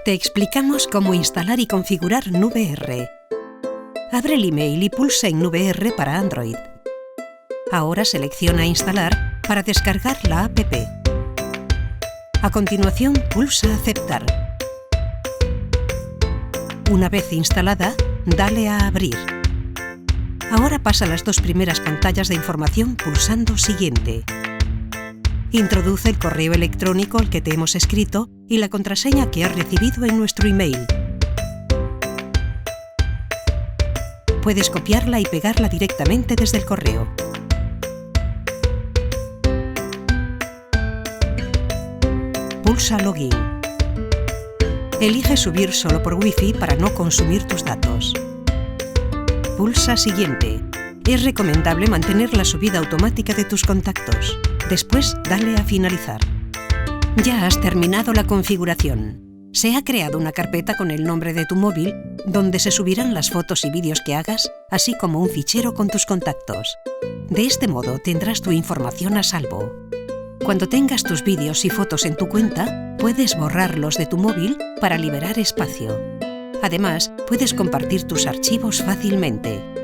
Te explicamos cómo instalar y configurar NubeR. Abre el email y pulsa en NubeR para Android. Ahora selecciona Instalar para descargar la app. A continuación, pulsa Aceptar. Una vez instalada, dale a Abrir. Ahora pasa las dos primeras pantallas de información pulsando Siguiente. Introduce el correo electrónico al que te hemos escrito y la contraseña que has recibido en nuestro email. Puedes copiarla y pegarla directamente desde el correo. Pulsa Login. Elige subir solo por Wi-Fi para no consumir tus datos. Pulsa Siguiente. Es recomendable mantener la subida automática de tus contactos. Después, dale a Finalizar. Ya has terminado la configuración. Se ha creado una carpeta con el nombre de tu móvil, donde se subirán las fotos y vídeos que hagas, así como un fichero con tus contactos. De este modo tendrás tu información a salvo. Cuando tengas tus vídeos y fotos en tu cuenta, puedes borrarlos de tu móvil para liberar espacio. Además, puedes compartir tus archivos fácilmente.